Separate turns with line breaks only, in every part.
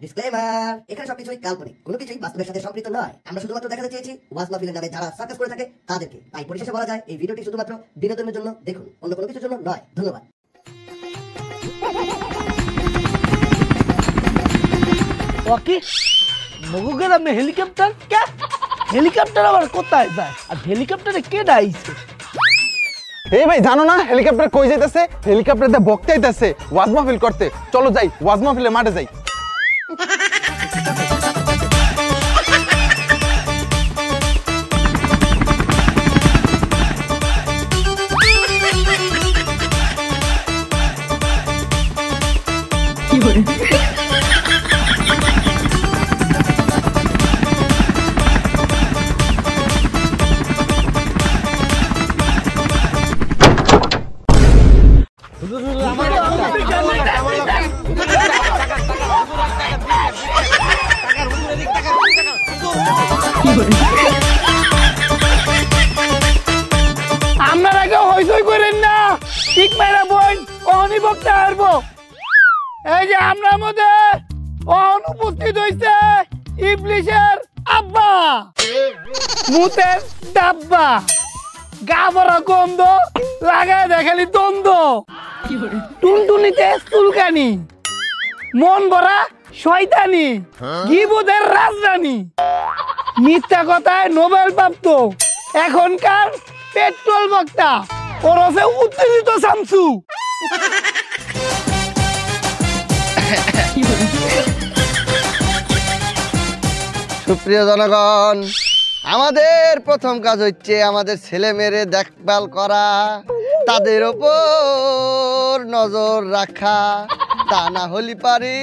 Disclaimer, এখানে সবকিছুই কাল্পনিক, কোনো কিছুই বাস্তবের সাথে সম্পৃক্ত নয়। আমরা শুধুমাত্র দেখাতে চেয়েছি ওয়াজ মাহফিলের নামে যারা সার্কাস করে থাকে তাদেরকে। তাই পরিশেষে বলা যায় এই ভিডিওটি শুধুমাত্র বিনোদনের জন্য দেখুন, অন্য কোনো কিছুর জন্য নয়। ধন্যবাদ।
ওকে মগুগ্রামে হেলিকপ্টার কে? হেলিকপ্টার আবার কোথায় যায়? আর হেলিকপ্টারে কে ডাইছে?
এই ভাই জানো না হেলিকপ্টার কই যাইতেছে? হেলিকপ্টার দিয়ে বক্তা আইতাছে ওয়াজ মাহফিল করতে। চলো যাই, ওয়াজ মাহফিলে মাঠে যাই।
আপনারা কেউ হইচই করেন না, ঠিক মেরা বোন অহনি বক্তা আসবো। এই যে আমরা মধ্যে অনুপস্থিত হইছে ইবলিশের আব্বা, মুতের ডাব্বা, গা ভরা গন্ধ, লাগায় দেখালি দ্বন্দ্ব, টুনটুনিতে চুলকানি, মন ভরা শয়তানি, গিবদের রাজরানী, মিথ্যা কথায় নোবেল প্রাপ্ত এখনকার পেট্রোল বক্তা ওরফে উত্তেজিত শামসু।
সুপ্রিয় জনগণ, আমাদের প্রথম কাজ হচ্ছে আমাদের ছেলে মেয়েরে দেখভাল করা, তাদের ওপর নজর রাখা। তা না হলে পারি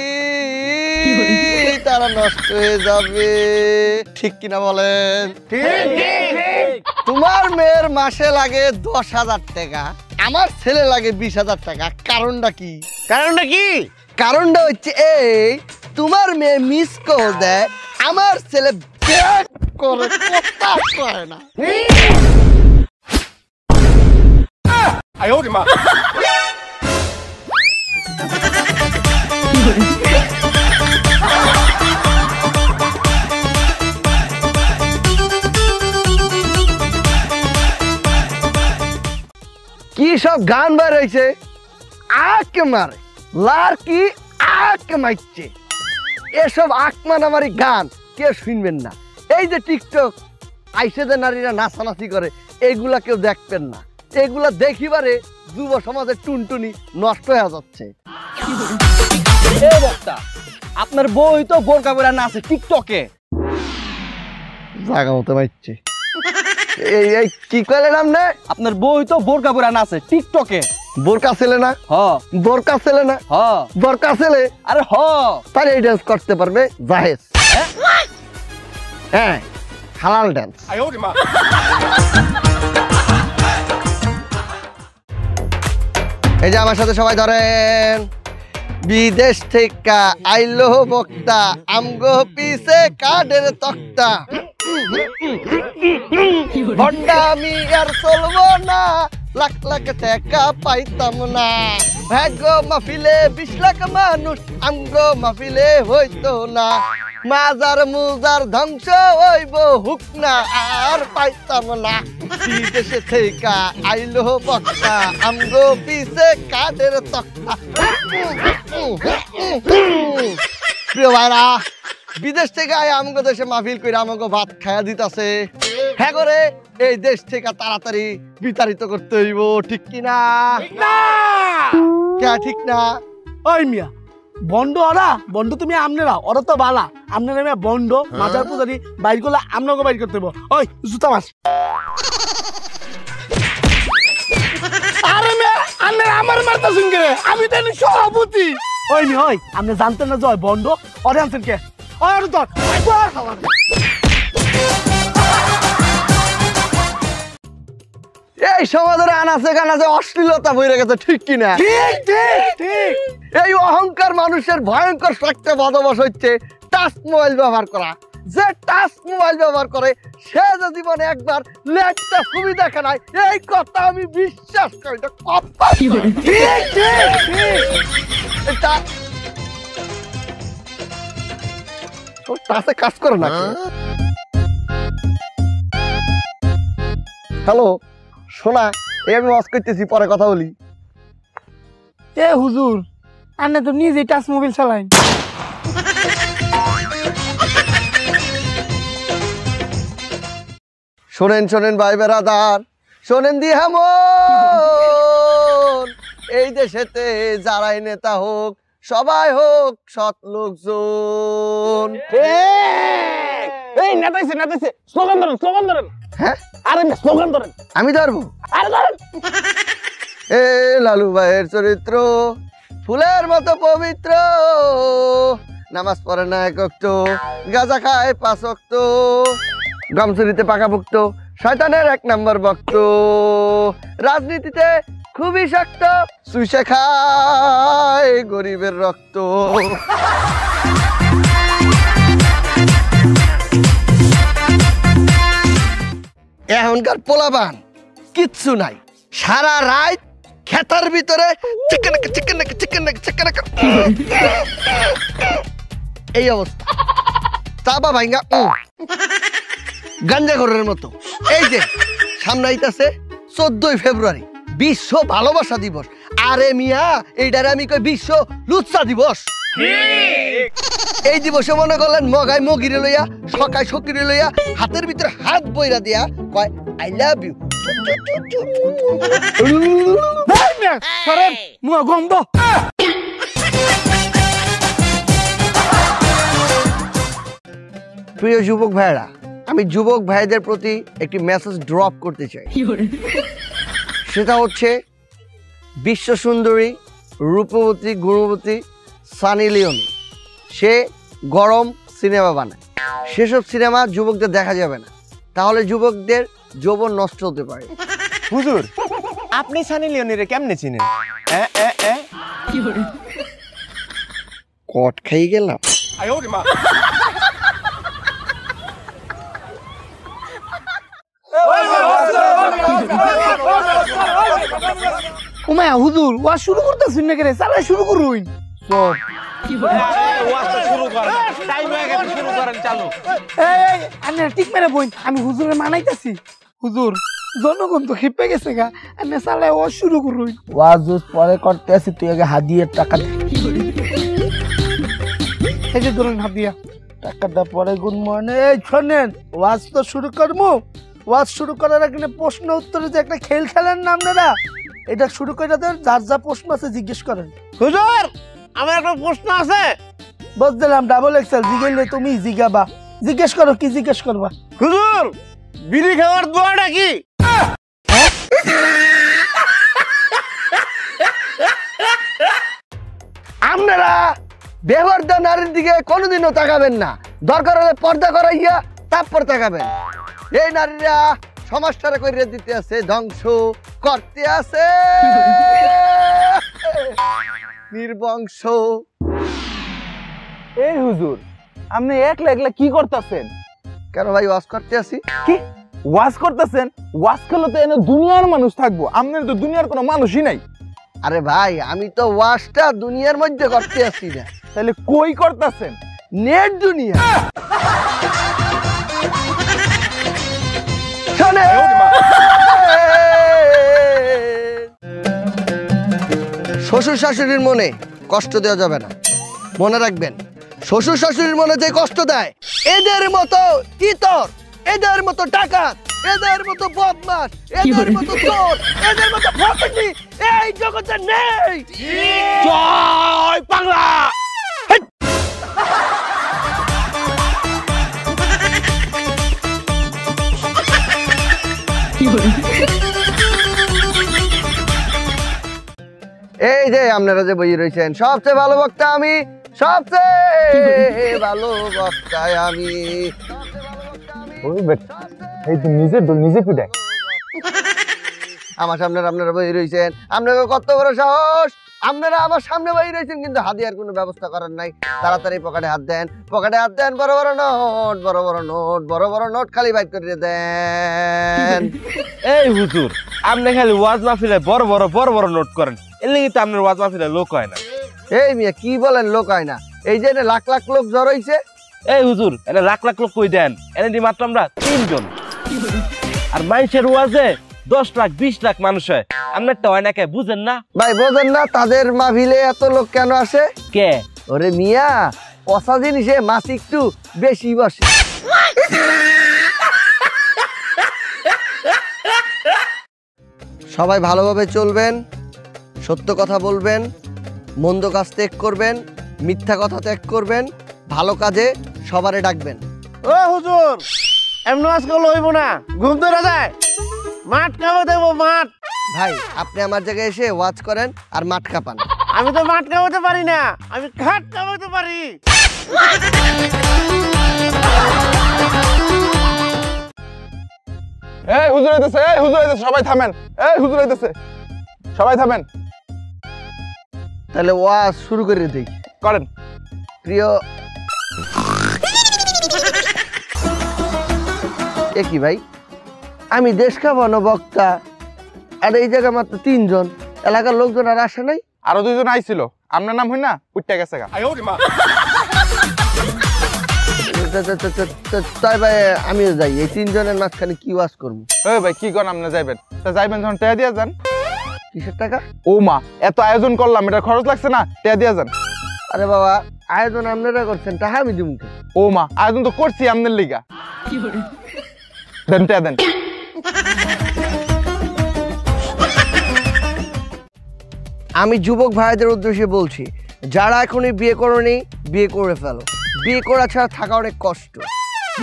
তারা নষ্ট হয়ে যাবে। ঠিক কিনা বলেন? তোমার মেয়ের মাসে লাগে 10,000 টাকা, আমার ছেলে লাগে 20,000 টাকা। কারণটা কি? কারণটা হচ্ছে এই, তোমার মেয়ে মিস কল দেয়, আমার ছেলে ব্যাক করে কথা কয় না। কি সব গান বার হয়েছে, আঁকে মারে লারকি আঁকে মারছে। এসব আঁকমানামারি গান কেউ শুনবেন না। এই যে টিকটক আইসে যে নারীরা নাচানাচি করে, এইগুলা কেউ দেখবেন না। এগুলা দেখিবারে যুব সমাজের টুনটুনি নষ্ট হয়ে যাচ্ছে।
আপনার বই তো বোরকা পরে নাচে টিকটকে।
জাগা মতো মারছে। এই কি কইলেন আপনি?
আপনার বই তো বোরকা পরে নাচে টিকটকে।
বোরকা ছেলে না? বোরকা ছেলে না? বোরকা ছেলে।
আরে
তাহলে এই ডান্স করতে পারবে জাহেজ। হ্যাঁ, হালাল ডান্স। এই যে আমার সাথে সবাই ধরেন, বিদেশ থেকে আইলো বক্তা, আমগো পিছে কাঠের তক্তা। ভণ্ডামি আর চলবো না, লাখ লাখ টাকা পাইতাম না। ভাগ্য মাহফিলে 20 লাখ মানুষ, আমগো মাহফিলে হইতো না। মাজার মুজার ধ্বংস হইব, হুক না আর পাইতাম না। বিদেশে থেকে আইলো বক্তা, আমগো পিছে কাঠের তক্তা। প্রিয় ভাইরা, বিদেশ থেকে আয় আমগো দেশে মাহফিল করে আমাকে ভাত খায়া দিতাছে। হ্যাঁ করে এই দেশ থেকে তাড়াতাড়ি বিতাড়িত করতে হইব। ঠিক কিনা? ঠিক না?
ওই মিয়া বন্ড ওরা, বন্ড তুমি আমনেরা, ওরা তো বালা। আমনেরা মিয়া বন্ড, মাজার পূজারি বাইর করলে আমনাকে বাইর করতে হইব। ওই জুতা মাস। আরে মিয়া আমনেরা আমার মারতা শুন কে? আমি তো এনে সভাপতি। ওই মিয়া ওই আপনি জানতেন না জয় বন্ড ওরে আনছেন কে? ওর তো
এই সমাজের আনাচে কানাচে অশ্লীলতা বইরে গেছে। ঠিক কিনা? এই অহংকার মানুষের ভয়ঙ্কর একটা বদভ্যাস হচ্ছে টাচ মোবাইল ব্যবহার করা। যে টাচ মোবাইল ব্যবহার করে সে যে জীবনে একবার লেটটা ছবি দেখে নাই, এই কথা আমি বিশ্বাস করি। ঠিক। টাচে কাজ করে না। হ্যালো শোনা, এই আমি ওয়াজ করতেছি, পরে কথা বলি।
এ হুজুর আন্না তো নিজে টাচ মোবাইল চালাইন।
শোনেন শোনেন ভাই বেরাদার, শোনেন দি হেমন, এই দেশেতে যারাই নেতা হোক সবাই হোক সৎ লোকজন।
এই নেতাইছে নেতাইছে, স্লোগান ধরেন।
হ্যাঁ
আরে স্লোগান ধরেন।
আমি ধরবো?
আরে ধরেন।
এ লালু ভাইয়ের চরিত্র ফুলের মতো পবিত্র, নামাজ পড়ে না এক ওয়াক্ত, গাঁজা খায় 5 ওয়াক্ত, গামছড়িতে পাকাপোক্ত, শয়তানের 1 নম্বর ভক্ত, রাজনীতিতে খুবই শক্ত, চুষে খায় গরিবের রক্ত। এখনকার পোলাবান কিচ্ছু নাই, সারা রাত খেতার ভিতরে এই অবস্থা, চাপা ভাঙ্গা গাঞ্জা ঘরের মতো। এই যে সামনে আইতাছে 14ই ফেব্রুয়ারি বিশ্ব ভালোবাসা দিবস। আরে মিয়া এইটারে আমি কই বিশ্ব লুচ্চা দিবস। এই দিবসে মনে করলেন মগাই মগিরে লইয়া সকাই সকিরে লইয়া হাতের ভিতরে হাত বইরা দিয়া কয় আই লাভ ইউ।
গন্ধ
প্রিয় যুবক ভাইরা, আমি যুবক ভাইদের প্রতি একটি মেসেজ ড্রপ করতে চাই। সেটা হচ্ছে বিশ্ব সুন্দরী রূপবতী গুণবতী সানি লিওনি সে গরম সিনেমা বানায়, সেসব সিনেমা যুবকদের দেখা যাবে না, তাহলে যুবকদের যৌবন নষ্ট হতে পারে।
হুজুর আপনি সানি লিওনিরে কেমনে চিনেন?
কট খাই গেলাম।
উমায়া হুজুর ওয়াজ শুরু করতেছেন না কেন? চালাই শুরু করুন। ঠিক মেরে বইন, আমি হুজুরে মানাইতেছি। হুজুর জনগণ তো খেপে গেছে গা, আমি চালাই ওয়াজ শুরু করুন। ওয়াজ পরে করতে আসি, তুই আগে হাদিয়ার টাকা দে। এই যে ধরুন হাদিয়া, টাকাটা পরে গুনমনে। এই শোনেন, ওয়াজ তো শুরু করবো। ওয়াজ শুরু করার আগে প্রশ্ন উত্তরে যে একটা খেল খেলেন না আপনারা, এটা শুরু করে দেন। যার যা প্রশ্ন আছে জিজ্ঞেস করেন।
হুজুর আমার একটা প্রশ্ন আছে।
বস দিলাম ডাবল এক্সেল, জিগেলে তুমি জিগাবা। জিজ্ঞেস করো, কি জিজ্ঞেস করবা?
হুজুর বিড়ি খাওয়ার দোয়াটা কি?
আপনারা বেহরদা নারীর দিকে কোনোদিনও তাকাবেন না, দরকার হলে পর্দা করাইয়া তারপর তাকাবেন। এই নারীরা সমাজটারে করে দিতে আছে, ধ্বংস করতে আছে নির্বংশ।
এই হুজুর আপনি একলা একলা কি করতেছেন?
কেন ভাই ওয়াজ করতে আসি?
কি ওয়াজ করতেছেন? ওয়াজ করলে তো এনে দুনিয়ার মানুষ থাকবো, আপনার তো দুনিয়ার কোনো মানুষই নাই।
আরে ভাই আমি তো ওয়াজটা দুনিয়ার মধ্যে করতে আসি না।
তাহলে কই করতেছেন?
নেট দুনিয়া। শোনে শ্বশুর শাশুড়ির মনে কষ্ট দেওয়া যাবে না, মনে রাখবেন শ্বশুর শাশুড়ির মনে যে কষ্ট দেয় এদের মতো ইতর, এদের মতো ডাকাত, এদের মতো বদমাশ, এদের মতো চোর, এদের মতো ফকির এই জগতে নেই।
জয় বাংলা।
এই যে আপনারা যে বই রয়েছেন, সবচেয়ে ভালো বক্তা আমি, সবচেয়ে ভালো বক্তায় আমি।
এই তো নিজে পিটায়।
আমার সামনে আপনারা বই রয়েছেন, আপনাকে কত বড় সাহস, আপনারা আমার সামনে বই রয়েছেন কিন্তু হাদিয়ার কোনো ব্যবস্থা করেন নাই। তাড়াতাড়ি পকেটে হাত দেন, পকেটে হাত দেন, বড় বড় নোট, বড় বড় নোট, বড় বড় নোট খালি বাইর করে দেন।
এই হুজুর আপনি খালি ওয়াজ মাহফিলে বড় বড় নোট করেন, এর লাগি তো আপনার ওয়াজ মাহফিলে লোক হয় না।
এই মিয়া কি বলেন লোক হয় না? এই যে লাখ লাখ লোক জড় হইছে,
এই হুজুর এনে লাখ লাখ লোক কই দেন, এনে দি মাত্র আমরা 3 জন। আর মানুষের ওয়াজে 10 লাখ 20 লাখ মানুষ হয়, আপনার তো হয় না, কে বুঝেন না?
ভাই বোঝেন না তাদের মাহফিলে এত লোক কেন আসে?
কে?
ওরে মিয়া, কষা জিনিসে মাছ একটু বেশি বসে। সবাই ভালোভাবে চলবেন, সত্য কথা বলবেন, মন্দ কাজ ত্যাগ করবেন, মিথ্যা কথা ত্যাগ করবেন, ভালো কাজে সবারে ডাকবেন।
ও হুজুর, এমন আজকাল হইব না, ঘুম ধরে যায়, মাঠ খাওয়া দেবো মাঠ।
ভাই আপনি আমার জায়গায় এসে ওয়াজ করেন আর মাঠ কাঁপান।
আমি তো মাঠ খাওয়াতে পারি না, আমি ঘাট খাওয়াতে পারি।
এই হুজুর আইতাছে, এই হুজুর আইতাছে, সবাই থামেন। এই হুজুর আইতাছে, সবাই থামেন।
তাহলে ওয়াজ শুরু করে দিই।
করেন।
প্রিয় কি ভাই, আমি দেশ খাবানো বক্তা, আর এই জায়গা মাত্র 3 জন, এলাকার লোকজন আর আসে নাই।
আরো 2 জন আইছিল, আপনার নাম হই না উঠতে গেছে গা।
তাই ভাই আমিও যাই, এই 3 জনের মাঝখানে কি ওয়াজ করবো?
এই ভাই কি কোন আপনি যাইবেন? তা যাইবেন যখন টেয়া দিয়া যান।
কিসের টাকা?
ও মা, এত আয়োজন করলাম, এটা খরচ লাগছে না, টেয়া দিয়া যান।
আরে বাবা, আয়োজন আপনারা করছেন, টাকা আমি দিব।
ও মা, আয়োজন তো করছি আপনার লিগা। দেন টেয়া দেন।
আমি যুবক ভাইদের উদ্দেশ্যে বলছি, যারা এখনই বিয়ে করনি বিয়ে করে ফেলো। বিয়ে করা ছাড়া থাকা অনেক কষ্ট।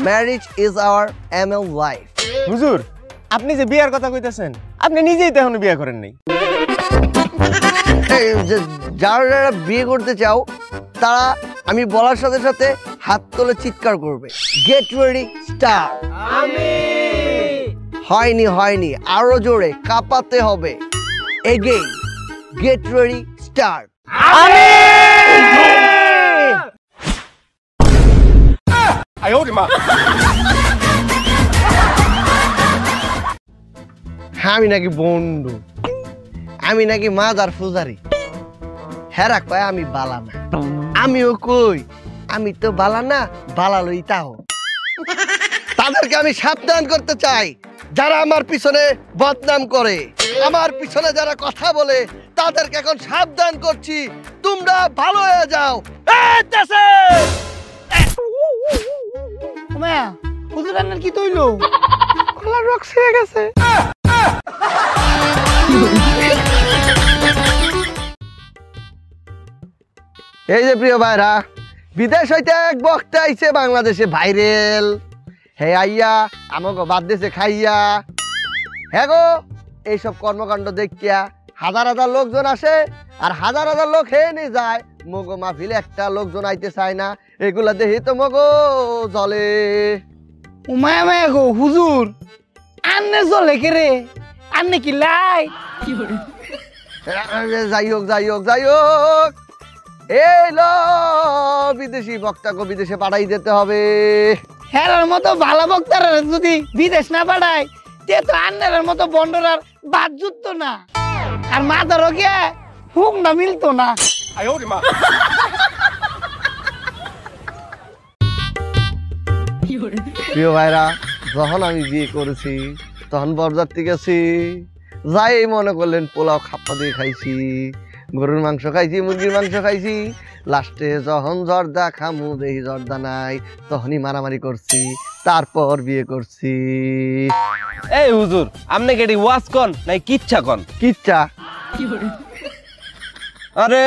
Marriage is our ML life.
হুজুর আপনি যে বিয়ার কথা কইতেছেন, আপনি নিজেই তো এখনো বিয়ে করেন নাই।
যারা যারা বিয়ে করতে চাও তারা আমি বলার সাথে সাথে হাত তুলে চিৎকার করবে, গেট রেডি স্টার্ট। হয়নি হয়নি, আরো জোরে কাঁপাতে হবে। Again, get ready start. আমি নাকি বন্ধু, আমি নাকি মাদার ফুজারি। হেরা কয় আমি বালা না, আমিও কই আমি তো বালা না, বালা লই তাও। তাদেরকে আমি সাবধান করতে চাই, যারা আমার পিছনে বদনাম করে, আমার পিছনে যারা কথা বলে, তাদেরকে এখন সাবধান করছি, তোমরা ভালো হয়ে যাও।
হুজুর রান্নার কি তৈলো?
গলার রক ছিঁড়ে গেছে। এই যে প্রিয় ভাইরা, বিদেশ হইতে এক বক্তা আইছে বাংলাদেশে ভাইরাল। হে আইয়া আমাকে বাদ দেশে খাইয়া। হ্যাঁ গো, এইসব কর্মকাণ্ড দেখিয়া হাজার হাজার লোকজন আসে আর হাজার হাজার লোক হে নিয়ে যায়। মগো মাহফিলে একটা লোকজন আইতে চায় না, এগুলা দেখি তো মগো জলে।
উমায়া মায়া গো হুজুর, আন্নে জলে কে রে? আন্নে কি লাই?
যাই হোক যাই হোক যাই হোক, এই লো বিদেশি বক্তাকে বিদেশে পাঠাই দিতে হবে।
হেরার মতো ভালো বক্তারা যদি বিদেশ না পাঠায়, তে তো আন্নের মতো বন্ডরার বাদ জুটতো না, আর মাদারও গিয়ে হুক না মিলতো না।
প্রিয় ভাইরা, যখন আমি বিয়ে করেছি তখন বরযাত্রী গেছি, যাই মনে করলেন পোলাও খাপ্পা দিয়ে খাইছি, গরুর মাংস খাইছি, মুরগির মাংস খাইছি। লাস্টে যখন জর্দা খামু দেখি জর্দা নাই, তখনই মারামারি করছি, তারপর বিয়ে করছি।
এই হুজুর আপনি কি এটি ওয়াজ কন নাই কিচ্ছা কন?
কিচ্ছা?
আরে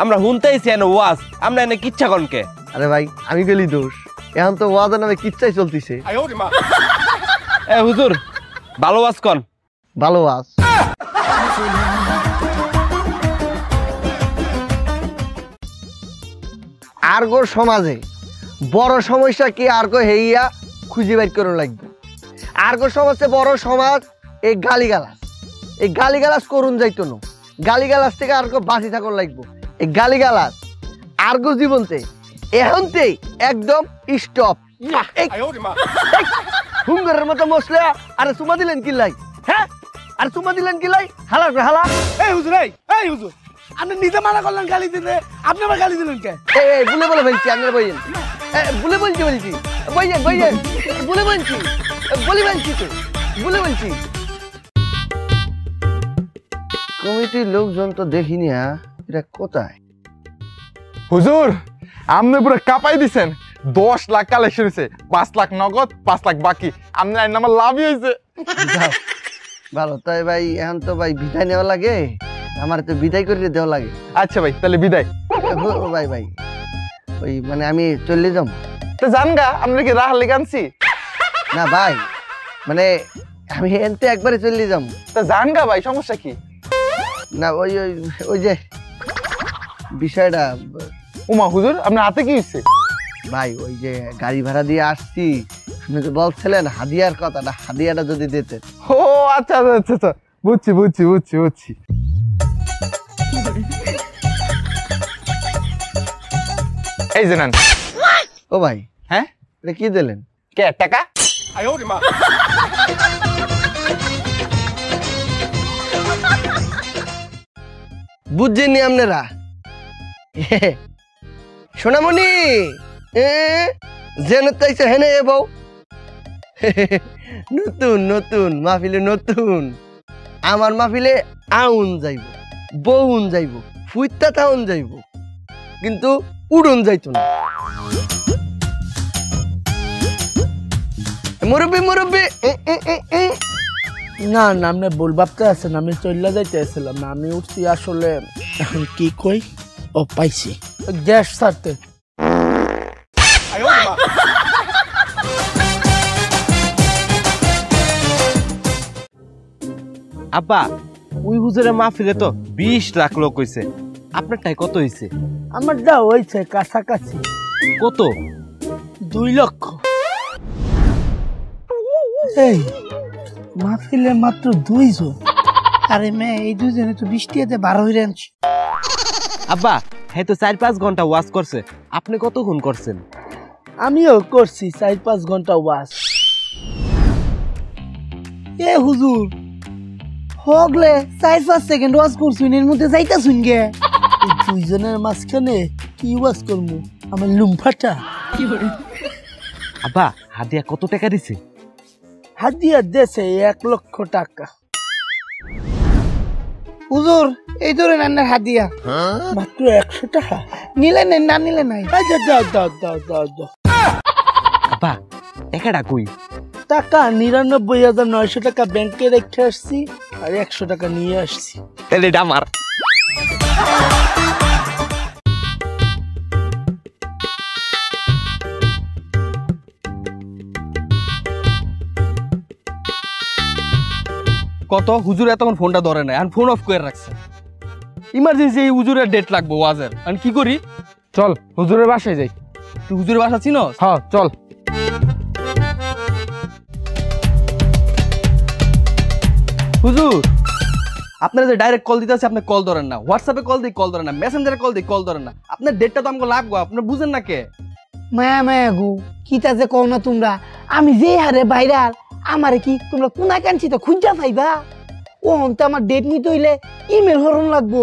আমরা শুনতেইছি এনে ওয়াজ, আমরা এনে কিচ্ছা কন কে?
আরে ভাই আমি গেলি দোষ, এখন তো ওয়াজের নামে কিচ্ছাই চলতিছে।
এ হুজুর ভালো ওয়াজ কন।
ভালো ওয়াজ। আরগো সমাজে বড় সমস্যা কি আরগো হেইয়া খুঁজে বের করে লাগবে। আরগো সমাজে বড় সমাজ এই গালিগালাজ। এই গালিগালাজ করুন যাইতো না, গালিগালাজ থেকে আরগো বাঁচি থাকুন লাগবো। এই গালিগালাজ আরগো জীবনতে এখনতেই একদম স্টপ। হুঙ্গারের মতো মশলা আরে চুমা দিলেন কি লাই? হ্যাঁ, আর চুমা দিলেন কি লাই? হালা হালা।
এই হুজুর, এই হুজুর
আপনি নিজে মানা করলেন গালি দিতে, আপনি আবার গালি দিলেন কে?
এই বলে বলে বলছি আপনারা বইয়েন, বলে বলছি বইয়েন বইয়েন, বলে বলছি তো বলে বলছি। কমিটির লোকজন তো দেখিনি, এটা কোথায়?
হুজুর আপনি পুরো কাঁপাই দিছেন। 10 লাখ কালেকশন হয়েছে, 5 লাখ নগদ, 5 লাখ বাকি। আপনি আমার লাভই হয়েছে।
যাও, ভালো। তাই ভাই এখন তো ভাই বিদায় নেওয়া লাগে, আমার তো বিদায় করে দেওয়া লাগে।
আচ্ছা ভাই তাহলে বিদায়।
ও ভাই ভাই ওই মানে আমি চলে যাব
তো জান গা, আমরা কি রাহার লেগে আনছি?
না ভাই, মানে আমি এনতে একবারে চলে যাব।
তা জান গা ভাই, সমস্যা কি?
না ওই ওই ওই যে বিষয়টা
উমা হুজুর আপনার হাতে কি হয়েছে?
ভাই, ওই যে গাড়ি ভাড়া দিয়ে আসছি, আপনি তো বলছিলেন হাদিয়ার কথাটা, হাদিয়াটা যদি দিতেন।
ও আচ্ছা আচ্ছা আচ্ছা আচ্ছা, বুঝছি বুঝছি বুঝছি বুঝছি। এই যে নেন।
ও ভাই,
হ্যাঁ
এটা কি দিলেন?
কে টাকা?
বুঝছেননি আপনারা? সোনামণি যেন তাইছে হেনে এ বউ নতুন নতুন মাহফিলে, নতুন আমার মাহফিলে আউন যাইব, বউন যাইব, ফুইতা তাউন যাইব, কিন্তু উড়ন যাইতো না। মুরব্বি মুরব্বি
না না, আপনি ভুল ভাবতে আছেন, আমি চলে যাইতে আসছিলাম না, আমি উঠছি আসলে এখন কি কই, ও পাইছি গ্যাস ছাড়তে।
আব্বা ওই হুজুরের মাহফিলে তো 20 লাখ লোক হইছে, আপনারটাই কত হইছে?
আমার যা হয়েছে কাছাকাছি।
কত?
2 লক্ষ। এই মাহফিলে মাত্র 2 জন, আরে মেয়ে এই 2 জনে তো 20 টাকাতে 12 হয়ে আনছি।
আব্বা হ্যাঁ তো 4-5 ঘন্টা ওয়াজ করছে, আপনি কতক্ষণ করছেন?
আমিও করছি 4-5 ঘন্টা ওয়াজ। এ হুজুর হগলে 4-5 সেকেন্ড ওয়াজ করছুন, এর মধ্যে যাইতাছুন গে। এই 2 জনের মাঝখানে কি ওয়াজ করবো, আমার লুমফাটা।
আব্বা হাদিয়া কত টাকা দিছে?
হাদিয়া দেশে 1 লক্ষ টাকা। হুজুর এই ধরে নান্নার হাদিয়া মাত্র 100 টাকা, নিলে নেন না নিলে নাই।
আব্বা টাকাটা কই?
টাকা 99,900 টাকা ব্যাংকে রেখে আসছি, আর 100 টাকা নিয়ে আসছি।
তাহলে এটা আমার।
কত হুজুর এতক্ষণ ফোনটা ধরে নাই, আর ফোন অফ করে রাখছে। ইমার্জেন্সি এই হুজুরের ডেট লাগবো ওয়াজের, আমি কি করি?
চল হুজুরের বাসায় যাই।
তুই হুজুরের বাসা চিনস?
হ্যাঁ চল।
হুজুর আপনারা যে ডাইরেক্ট কল দিতে আছে, আপনি কল ধরেন না, হোয়াটসঅ্যাপে কল দিই কল ধরেন না, মেসেঞ্জারে কল দিই কল ধরেন না। আপনার ডেটটা তো আমাকে লাগবো, আপনার বুঝেন না কে?
মায়া মায়া গো কিতা যে কও না তোমরা, আমি যে হারে বাইরাল, আমারে কি তোমরা কোনা কানছি তো খুঁজা পাইবা? ও অন্তে আমার ডেট নিতে হইলে ইমেল হরণ লাগবো,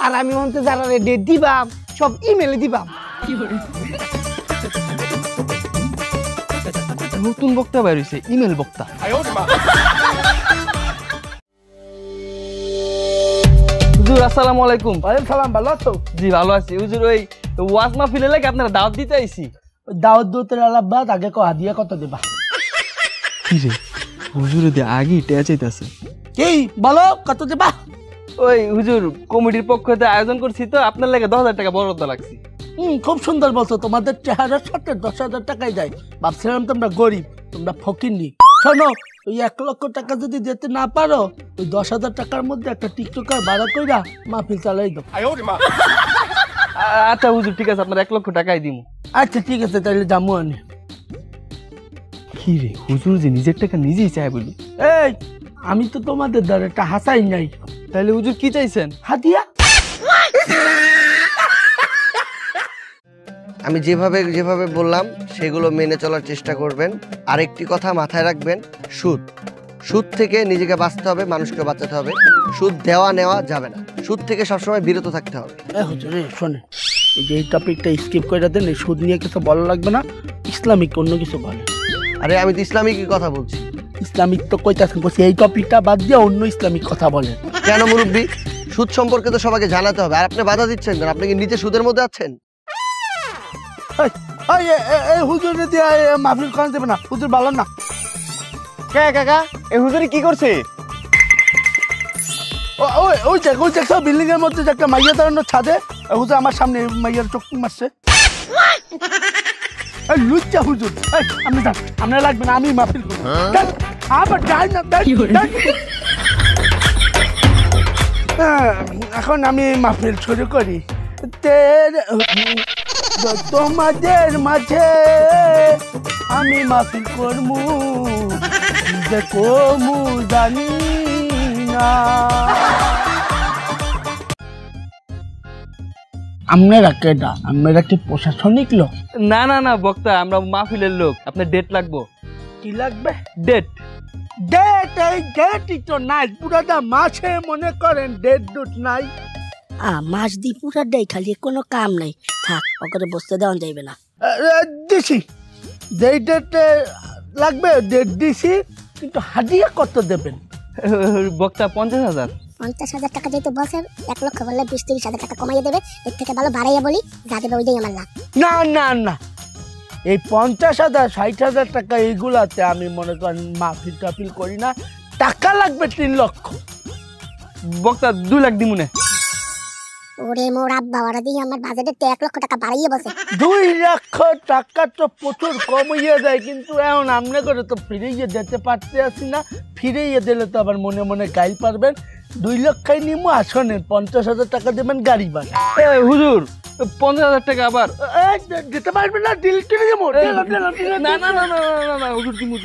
আর আমি অন্তে যারা ডেট দিবাম সব ইমেলে দিবাম।
নতুন বক্তা বের হইছে, ইমেল বক্তা। হুজুর আসসালামু আলাইকুম।
ওয়ালাইকুম সালাম, ভালো আছো?
জি ভালো আছি হুজুর। ওই ওয়াজ মাহফিলে লাগে আপনারা দাওয়াত দিতে আইছি।
দাওয়াত দোতের আলাবাদ আগে কো হাদিয়া কত দেবা?
কি রে হুজুর দে আগে টেয়া চাইতাছে।
কি বলো কত দেবা?
ওই হুজুর কমিটির পক্ষ থেকে আয়োজন করছি তো, আপনার লাগে 10,000 টাকা বরাদ্দ লাগছে।
খুব সুন্দর বলছো, তোমাদের চেহারার সাথে 10,000 টাকাই যায়। ভাবছিলাম তোমরা গরিব, তোমরা ফকিরনি। শোনো, ওই 1 লক্ষ টাকা যদি দিতে না পারো, ওই 10,000 টাকার মধ্যে একটা টিকটকার ভাড়া কইরা মাহফিল চালাই দাও।
আচ্ছা হুজুর ঠিক আছে, আপনার 1 লক্ষ টাকাই দিব।
আচ্ছা ঠিক আছে, তাহলে জামু আনি।
কি রে হুজুর যে নিজের টাকা নিজেই চাই বলি।
এই আমি তো তোমাদের দ্বারা একটা হাসাই নাই,
তাহলে হুজুর কি চাইছেন?
হাদিয়া।
আমি যেভাবে যেভাবে বললাম সেগুলো মেনে চলার চেষ্টা করবেন। আরেকটি কথা মাথায় রাখবেন, সুদ সুদ থেকে নিজেকে বাঁচতে হবে, মানুষকে বাঁচাতে হবে। সুদ দেওয়া নেওয়া যাবে না, সুদ থেকে সবসময় বিরত থাকতে হবে।
হুজুর শোনে, এই টপিকটা স্কিপ করে দেন, এই সুদ নিয়ে কিছু বলা লাগবে না, ইসলামিক অন্য কিছু বলে।
আরে আমি তো ইসলামিকই কথা বলছি।
ইসলামিক তো কইতাছেন, বলছি এই টপিকটা বাদ দিয়ে অন্য ইসলামিক কথা বলেন।
কেন মুরব্বী? সুদ সম্পর্কে তো সবাইকে জানাতে হবে, আর আপনি বাধা দিচ্ছেন কেন? আপনি কি নিজে সুদের মধ্যে আছেন?
হুজুর দিয়ে মাহফিল করা দেবে না, হুজুর ভালো না।
কে কাকা, এই হুজুরি কি করছে?
ওই সব বিল্ডিং এর মধ্যে যে একটা মাইয়া দাঁড়ানো ছাদে, হুজুর আমার সামনে মাইয়ার চোখ মারছে। লুচ্চা হুজুর, আপনি যান, আপনার লাগবে না, আমি মাহফিল করবো। আবার যাই না, এখন আমি মাহফিল শুরু করি। তোমাদের মাঝে আমি মাহফিল করমু, কমু জানি না। আপনারা কেডা? আপনারা কি প্রশাসনিক লোক?
না না না বক্তা, আমরা মাহফিলের লোক। আপনার ডেট লাগবো।
কি লাগবে?
ডেট।
ডেট? এই ডেটই তো নাই, পুরাটা মাসে মনে করেন ডেট ডুট নাই।
মাস দি পুরা দেয়, খালি কোনো কাম নাই। থাক, ওকে বসতে দেওয়া যাইবে না।
দিছি, যেই ডেট লাগবে ডেট দিছি, কিন্তু হাদিয়া কত দেবেন?
বক্তা 50,000।
50,000 টাকা যেহেতু বছর, 1 লক্ষ বললে 20-30,000 টাকা কমাইয়ে দেবে। এর থেকে ভালো বাড়াইয়া বলি, যা দেবে ওইটাই আমার লাভ।
না না না, এই 50,000 60,000 টাকা এইগুলাতে আমি মনে করেন মাহফিল টাফিল করি না। টাকা লাগবে 3 লক্ষ।
বক্তা 2 লাখ দিমুনে।
ওরে মোর আব্বা, ওরা দিয়ে আমার বাজেটের 1 লক্ষ টাকা বাড়াইয়ে বসে।
2 লক্ষ টাকা তো প্রচুর কম হইয়া যায়, কিন্তু এখন আমনে করে তো ফিরিয়ে যেতে পারতে আসি না। ফিরিয়ে দিলে তো আবার মনে মনে গাইল পারবেন। 2 লক্ষই নিমু, আসনেন 50,000 টাকা দেবেন গাড়ি ভাড়া।
হুজুর 50,000 টাকা আবার
দিতে পারবেন না? ডিল কিনে যাবো।
না না না না না না হুজুর, দিমু।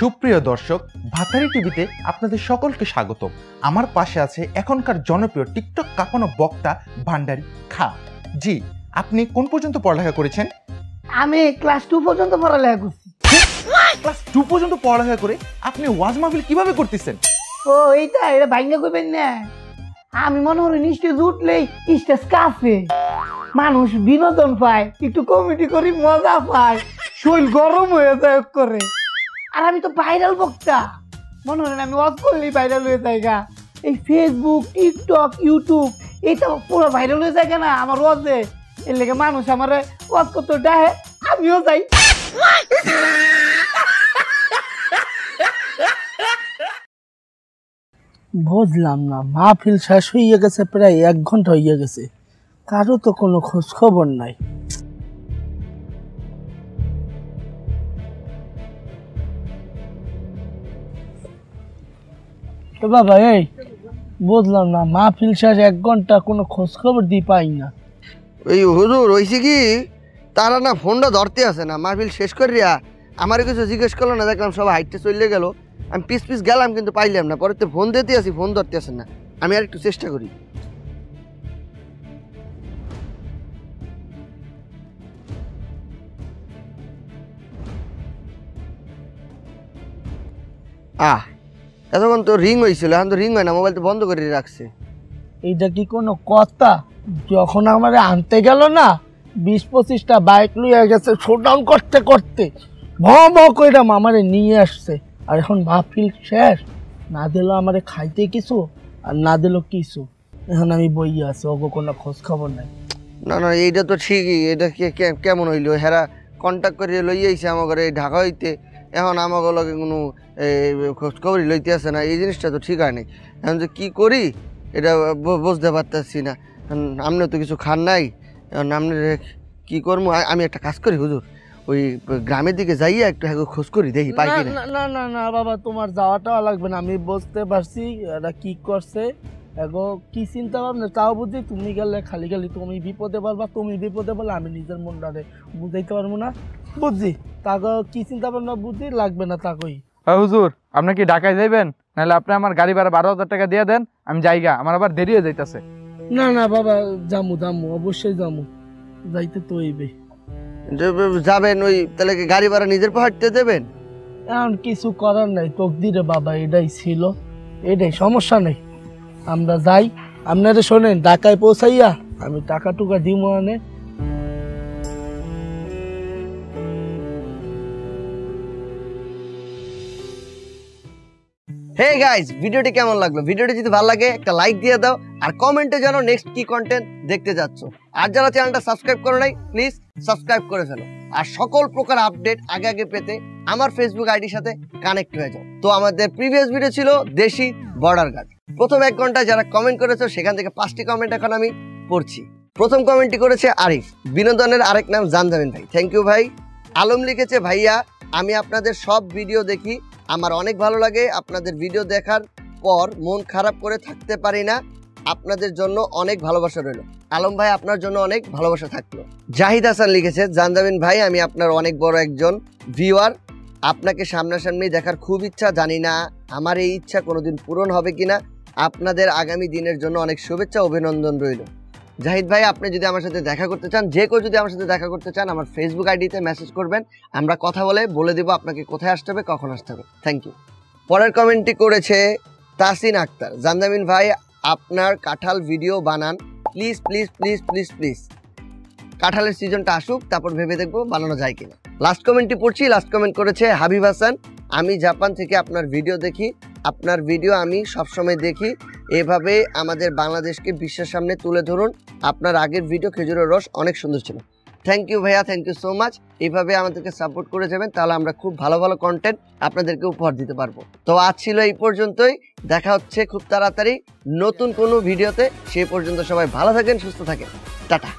সুপ্রিয় দর্শক, ভাতারি টিভিতে আপনাদের সকলকে স্বাগত। আমার পাশে আছে এখনকার জনপ্রিয় টিকটক কাঁপানো বক্তা ভান্ডারি খা। জি, আপনি কোন পর্যন্ত পড়ালেখা করেছেন?
আমি ক্লাস 2 পর্যন্ত পড়ালেখা করছি।
ক্লাস 2 পর্যন্ত পড়ালেখা করে আপনি ওয়াজ মাহফিল কিভাবে করতেছেন?
ও এইটা, এটা ভাঙ্গা কইবেন না। আমি মনে করি নিশ্চয় উঠলেই স্টেজ কাফে, মানুষ বিনোদন পায়, একটু কমেডি করি, মজা পায়, শরীর গরম হয়ে যায় করে। আর আমি তো ভাইরাল বক্তা, মনে হয় আমি ওয়াজ করলেই ভাইরাল হয়ে যায় গা। এই ফেসবুক, টিকটক, ইউটিউব, এইটা পুরো ভাইরাল হয়ে যায় না আমার ওয়াজে। এর লেগে মানুষ আমার ওয়াজ করতে ডাহে, আমিও যাই। বুঝলাম না, মাহফিল শেষ হয়ে গেছে, প্রায় 1 ঘন্টা হয়ে গেছে, কারো তো কোনো খোঁজ খবর নাই। তো বাবা, এই বুঝলাম না, মাহফিল শেষ 1 ঘন্টা, কোনো খোঁজ খবর দিয়ে পাই না।
ওই হুজুর হইছে কি, তারা না ফোনটা ধরতে আসে না। মাহফিল শেষ করিয়া আমার কিছু জিজ্ঞেস করলো না, দেখলাম সব হাইটে চলে গেল। আমি পিস গেলাম, কিন্তু পাইলাম না। পরে তো ফোন দিতে আসি, ফোন ধরতে আসেন না। আমি আর একটু চেষ্টা করি। এতক্ষণ তো রিং হয়েছিল, এখন তো রিং হয় না, মোবাইল তো বন্ধ করে রাখছে।
এইটা কি কোনো কথা? যখন আমার আনতে গেল না, 20-25টা বাইক লইয়া গেছে, শোডাউন করতে করতে ভম কইরা আমারে নিয়ে আসছে। আর এখন মাহফিল শেষ, না দিল আমারে খাইতে কিছু, আর না দিল কিছু। এখন আমি বইয়া আছি, ওগো কোনো খোঁজ খবর নাই।
না না, এইটা তো ঠিকই। এটা কেমন হইলো, হেরা কন্ট্যাক্ট করে লইয়াইছে আমাকে এই ঢাকা হইতে, এখন আমাকে লগে কোনো খোঁজ খবরই লইতে আসে না। এই জিনিসটা তো ঠিক হয় নাই। এখন যে কী করি এটা বুঝতে পারতেছি না। আপনি তো কিছু খান নাই, এখন আপনি কী করবো? আমি একটা কাজ করি হুজুর, ওই গ্রামের দিকে যাইয়া একটু খোঁজ করি, দেখি পাই কিনা।
না না না বাবা, তোমার যাওয়াটাও লাগবে না। আমি বুঝতে পারছি এরা কি করছে, এগো কি চিন্তা ভাবনা তাও বুঝি। তুমি গেলে খালি তুমি বিপদে পারবা, তুমি বিপদে বলে আমি নিজের মনটারে বুঝাইতে পারবো না। বুঝছি তাকে কি চিন্তা ভাবনা বুঝি লাগবে না তাকই।
হুজুর, আপনি কি ঢাকায় যাইবেন
নাহলে আপনি আমার গাড়ি ভাড়া 12,000 টাকা দিয়ে দেন, আমি যাইগা, আমার আবার দেরি হয়ে যাইতেছে।
না না বাবা, জামু জামু, অবশ্যই জামু, যাইতে তো হইবে।
যাবেন ওই তাহলে কি গাড়ি ভাড়া নিজের পাহাড়তে দেবেন?
এখন কিছু করার নাই, তকদিরে বাবা, এটাই ছিল, এটাই, সমস্যা নেই। আমরা যাই, আপনারা শোনেন, ঢাকায় পৌঁছাইয়া আমি টাকা টুকা দিব আনে।
হে গাইস, ভিডিওটি কেমন লাগলো? ভিডিওটি যদি ভালো লাগে একটা লাইক দিয়ে দাও, আর কমেন্টে জানাও নেক্সট কি কন্টেন্ট দেখতে যাচ্ছ। আর যারা চ্যানেলটা সাবস্ক্রাইব করো নাই, প্লিজ সাবস্ক্রাইব করে ফেলো। আর সকল প্রকার আপডেট আগে আগে পেতে আমার ফেসবুক আইডির সাথে কানেক্ট হয়ে যাও। তো আমাদের প্রিভিয়াস ভিডিও ছিল দেশি বর্ডার গার্ড। প্রথম 1 ঘন্টায় যারা কমেন্ট করেছো সেখান থেকে 5টি কমেন্ট এখন আমি পড়ছি। প্রথম কমেন্টটি করেছে আরিফ, বিনোদনের আরেক নাম জানজামিন ভাই। থ্যাংক ইউ ভাই। আলম লিখেছে, ভাইয়া আমি আপনাদের সব ভিডিও দেখি, আমার অনেক ভালো লাগে, আপনাদের ভিডিও দেখার পর মন খারাপ করে থাকতে পারি না, আপনাদের জন্য অনেক ভালোবাসা রইল। আলম ভাই, আপনার জন্য অনেক ভালোবাসা থাকলো। জাহিদ হাসান লিখেছে, জানজামিন ভাই আমি আপনার অনেক বড় একজন ভিউয়ার, আপনাকে সামনাসামনি দেখার খুব ইচ্ছা, জানি না আমার এই ইচ্ছা কোনোদিন পূরণ হবে কিনা, আপনাদের আগামী দিনের জন্য অনেক শুভেচ্ছা, অভিনন্দন রইল। জাহিদ ভাই, আপনি যদি আমার সাথে দেখা করতে চান, যে কেউ যদি আমার সাথে দেখা করতে চান, আমার ফেসবুক আইডিতে মেসেজ করবেন, আমরা কথা বলে দিব আপনাকে কোথায় আসতে হবে, কখন আসতে হবে। Thank you. পরের কমেন্টটি করেছে তাসিন আক্তার, জানজামিন ভাই আপনার কাঁঠাল ভিডিও বানান please please please please please, কাঁঠালের সিজনটা আসুক, তারপর ভেবে দেখবো বানানো যায় কিনা। লাস্ট কমেন্টটি পড়ছি। লাস্ট কমেন্ট করেছে হাবিব হাসান, আমি জাপান থেকে আপনার ভিডিও দেখি, আপনার ভিডিও আমি সবসময় দেখি, এভাবে আমাদের বাংলাদেশকে বিশ্বের সামনে তুলে ধরুন, আপনার আগের ভিডিও খেজুরের রস অনেক সুন্দর ছিল। থ্যাংক ইউ ভাইয়া, থ্যাংক ইউ সো মাচ। এইভাবে আমাদেরকে সাপোর্ট করে যাবেন, তাহলে আমরা খুব ভালো ভালো কন্টেন্ট আপনাদেরকে উপহার দিতে পারবো। তো আজ ছিল এই পর্যন্তই, দেখা হচ্ছে খুব তাড়াতাড়ি নতুন কোনো ভিডিওতে। সেই পর্যন্ত সবাই ভালো থাকেন, সুস্থ থাকেন, টাটা।